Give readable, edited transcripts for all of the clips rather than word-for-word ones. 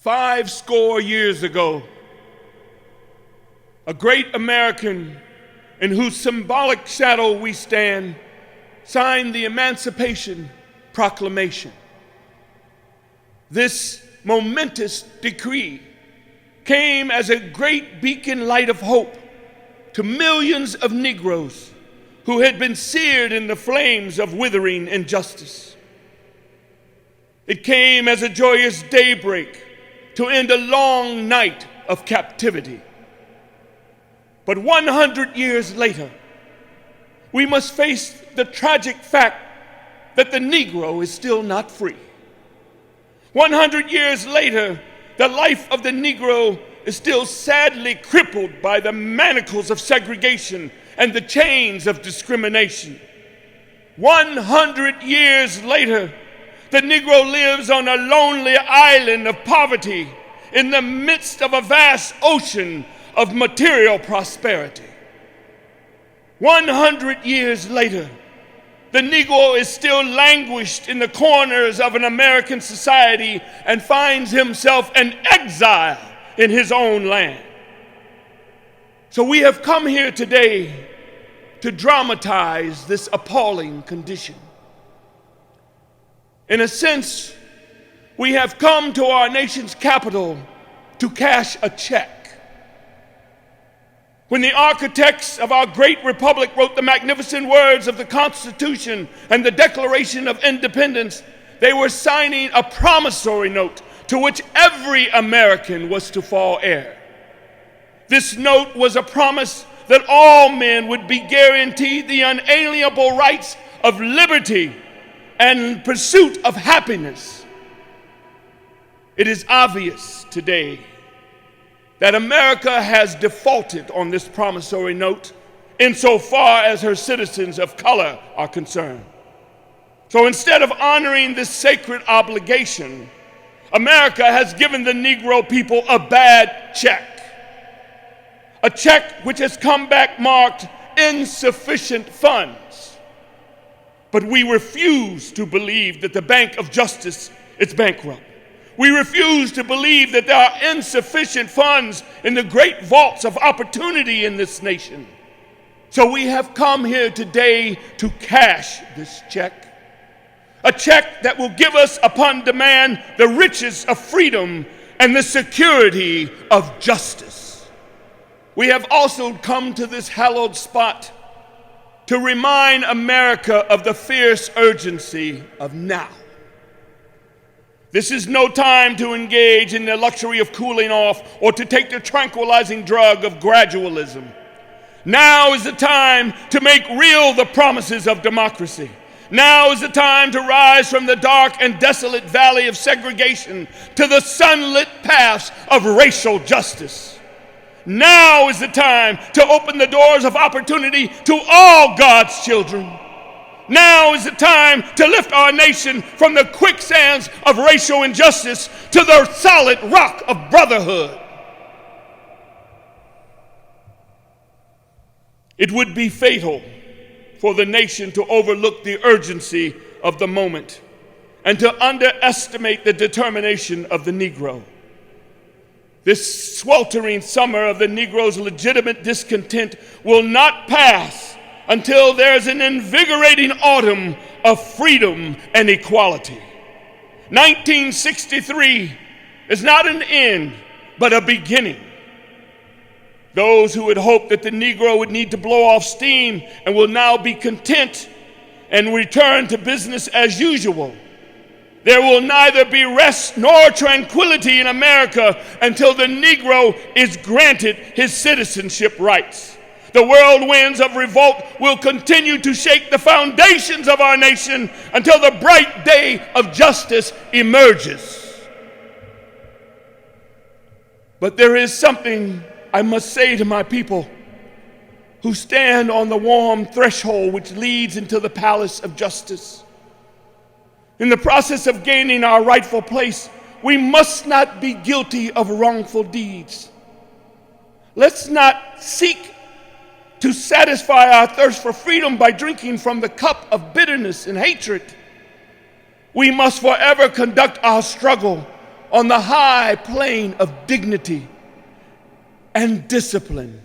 50 years ago, a great American in whose symbolic shadow we stand signed the Emancipation Proclamation. This momentous decree came as a great beacon light of hope to millions of Negroes who had been seared in the flames of withering injustice. It came as a joyous daybreak to end a long night of captivity. But 100 years later, we must face the tragic fact that the Negro is still not free. 100 years later, the life of the Negro is still sadly crippled by the manacles of segregation and the chains of discrimination. 100 years later, the Negro lives on a lonely island of poverty in the midst of a vast ocean of material prosperity. 100 years later, the Negro is still languished in the corners of an American society and finds himself an exile in his own land. So we have come here today to dramatize this appalling condition. In a sense, we have come to our nation's capital to cash a check. When the architects of our great republic wrote the magnificent words of the Constitution and the Declaration of Independence, they were signing a promissory note to which every American was to fall heir. This note was a promise that all men would be guaranteed the unalienable rights of liberty and pursuit of happiness. It is obvious today that America has defaulted on this promissory note insofar as her citizens of color are concerned. So instead of honoring this sacred obligation, America has given the Negro people a bad check. A check which has come back marked insufficient funds. But we refuse to believe that the Bank of Justice is bankrupt. We refuse to believe that there are insufficient funds in the great vaults of opportunity in this nation. So we have come here today to cash this check. A check that will give us upon demand the riches of freedom and the security of justice. We have also come to this hallowed spot to remind America of the fierce urgency of now. This is no time to engage in the luxury of cooling off or to take the tranquilizing drug of gradualism. Now is the time to make real the promises of democracy. Now is the time to rise from the dark and desolate valley of segregation to the sunlit paths of racial justice. Now is the time to open the doors of opportunity to all God's children. Now is the time to lift our nation from the quicksands of racial injustice to the solid rock of brotherhood. It would be fatal for the nation to overlook the urgency of the moment and to underestimate the determination of the Negro. This sweltering summer of the Negro's legitimate discontent will not pass until there's an invigorating autumn of freedom and equality. 1963 is not an end, but a beginning. Those who had hoped that the Negro would need to blow off steam and will now be content and return to business as usual. There will neither be rest nor tranquility in America until the Negro is granted his citizenship rights. The whirlwinds of revolt will continue to shake the foundations of our nation until the bright day of justice emerges. But there is something I must say to my people who stand on the warm threshold which leads into the palace of justice. In the process of gaining our rightful place, we must not be guilty of wrongful deeds. Let's not seek to satisfy our thirst for freedom by drinking from the cup of bitterness and hatred. We must forever conduct our struggle on the high plane of dignity and discipline.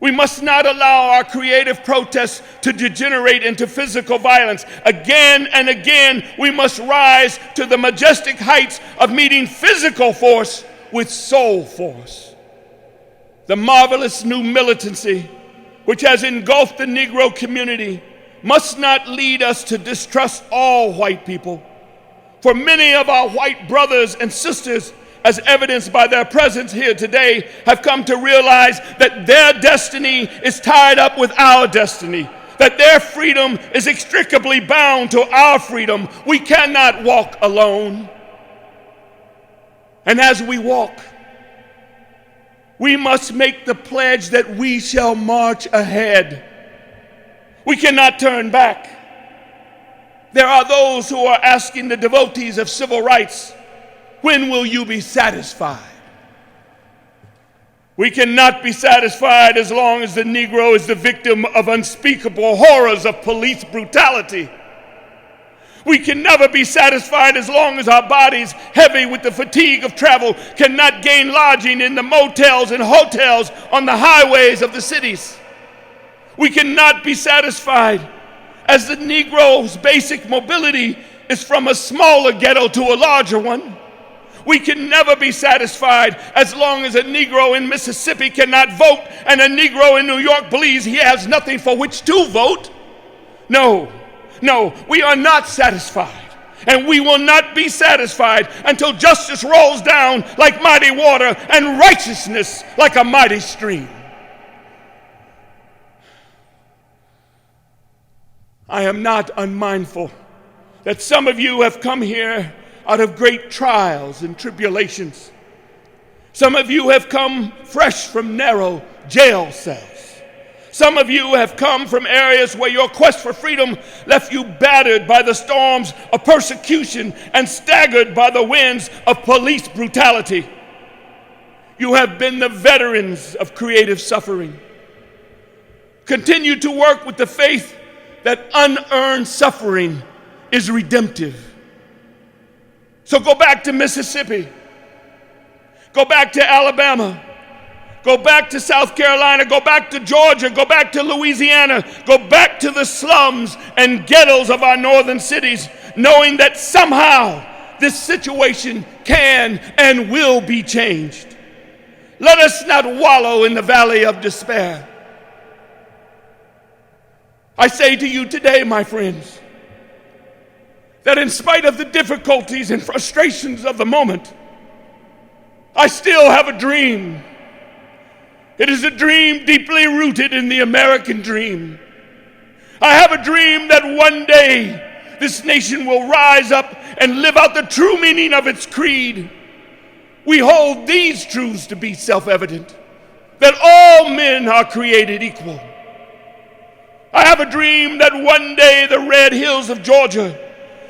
We must not allow our creative protests to degenerate into physical violence. Again and again, we must rise to the majestic heights of meeting physical force with soul force. The marvelous new militancy, which has engulfed the Negro community, must not lead us to distrust all white people. For many of our white brothers and sisters, as evidenced by their presence here today, have come to realize that their destiny is tied up with our destiny, that their freedom is inextricably bound to our freedom. We cannot walk alone. And as we walk, we must make the pledge that we shall march ahead. We cannot turn back. There are those who are asking the devotees of civil rights, when will you be satisfied? We cannot be satisfied as long as the Negro is the victim of unspeakable horrors of police brutality. We can never be satisfied as long as our bodies, heavy with the fatigue of travel, cannot gain lodging in the motels and hotels on the highways of the cities. We cannot be satisfied as the Negro's basic mobility is from a smaller ghetto to a larger one. We can never be satisfied as long as a Negro in Mississippi cannot vote and a Negro in New York believes he has nothing for which to vote. No, we are not satisfied, and we will not be satisfied until justice rolls down like mighty water and righteousness like a mighty stream. I am not unmindful that some of you have come here out of great trials and tribulations. Some of you have come fresh from narrow jail cells. Some of you have come from areas where your quest for freedom left you battered by the storms of persecution and staggered by the winds of police brutality. You have been the veterans of creative suffering. Continue to work with the faith that unearned suffering is redemptive. So go back to Mississippi, go back to Alabama, go back to South Carolina, go back to Georgia, go back to Louisiana, go back to the slums and ghettos of our northern cities, knowing that somehow this situation can and will be changed. Let us not wallow in the valley of despair. I say to you today, my friends, that in spite of the difficulties and frustrations of the moment, I still have a dream. It is a dream deeply rooted in the American dream. I have a dream that one day this nation will rise up and live out the true meaning of its creed. We hold these truths to be self-evident, that all men are created equal. I have a dream that one day the red hills of Georgia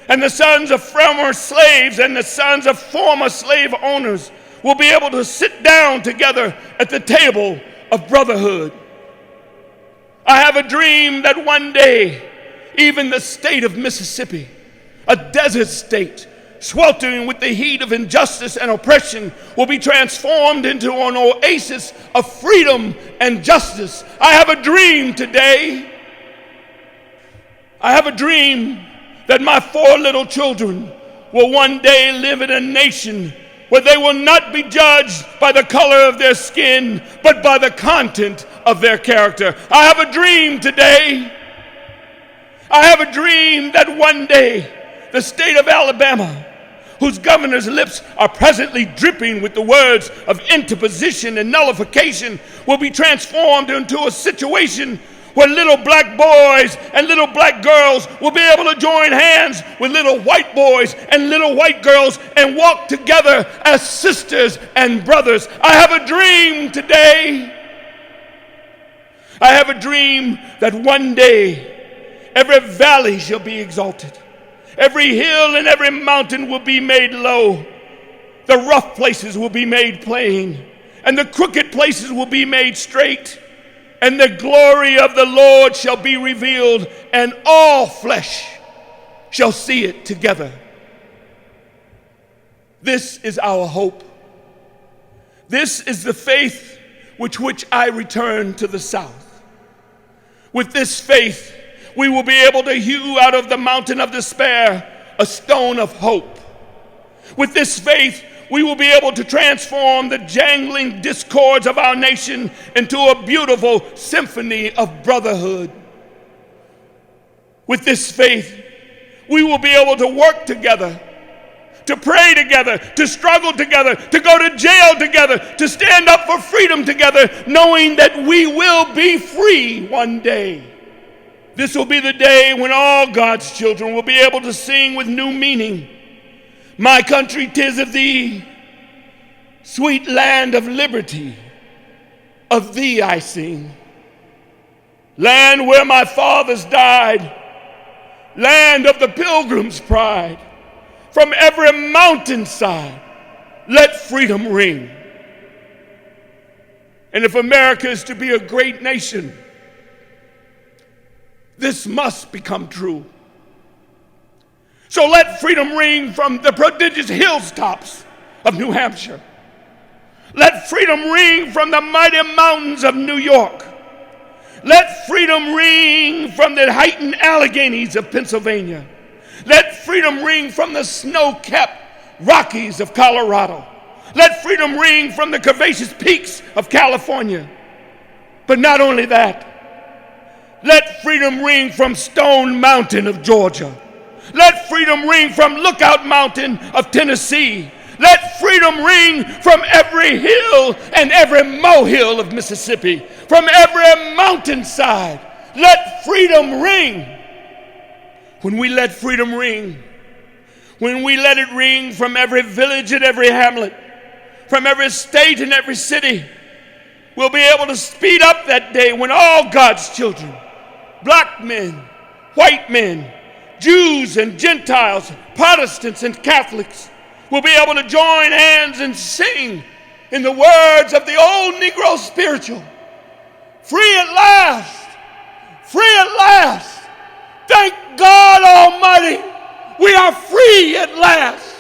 and the sons of former slaves and the sons of former slave owners will be able to sit down together at the table of brotherhood. I have a dream that one day even the state of Mississippi, a desert state sweltering with the heat of injustice and oppression, will be transformed into an oasis of freedom and justice. I have a dream today. I have a dream that my 4 little children will one day live in a nation where they will not be judged by the color of their skin, but by the content of their character. I have a dream today. I have a dream that one day the state of Alabama, whose governor's lips are presently dripping with the words of interposition and nullification, will be transformed into a situation where little black boys and little black girls will be able to join hands with little white boys and little white girls and walk together as sisters and brothers. I have a dream today. I have a dream that one day every valley shall be exalted. Every hill and every mountain will be made low. The rough places will be made plain, and the crooked places will be made straight. And the glory of the Lord shall be revealed, and all flesh shall see it together. This is our hope. This is the faith with which I return to the South. With this faith, we will be able to hew out of the mountain of despair a stone of hope. With this faith, we will be able to transform the jangling discords of our nation into a beautiful symphony of brotherhood. With this faith, we will be able to work together, to pray together, to struggle together, to go to jail together, to stand up for freedom together, knowing that we will be free one day. This will be the day when all God's children will be able to sing with new meaning. My country, 'tis of thee, sweet land of liberty, of thee I sing. Land where my fathers died, land of the pilgrim's pride. From every mountainside, let freedom ring. And if America is to be a great nation, this must become true. So let freedom ring from the prodigious hilltops of New Hampshire. Let freedom ring from the mighty mountains of New York. Let freedom ring from the heightened Alleghenies of Pennsylvania. Let freedom ring from the snow-capped Rockies of Colorado. Let freedom ring from the curvaceous peaks of California. But not only that, let freedom ring from Stone Mountain of Georgia. Let freedom ring from Lookout Mountain of Tennessee. Let freedom ring from every hill and every molehill of Mississippi. From every mountainside, let freedom ring. When we let freedom ring, when we let it ring from every village and every hamlet, from every state and every city, we'll be able to speed up that day when all God's children, black men, white men, Jews and Gentiles, Protestants and Catholics, will be able to join hands and sing in the words of the old Negro spiritual. Free at last, free at last. Thank God Almighty, we are free at last.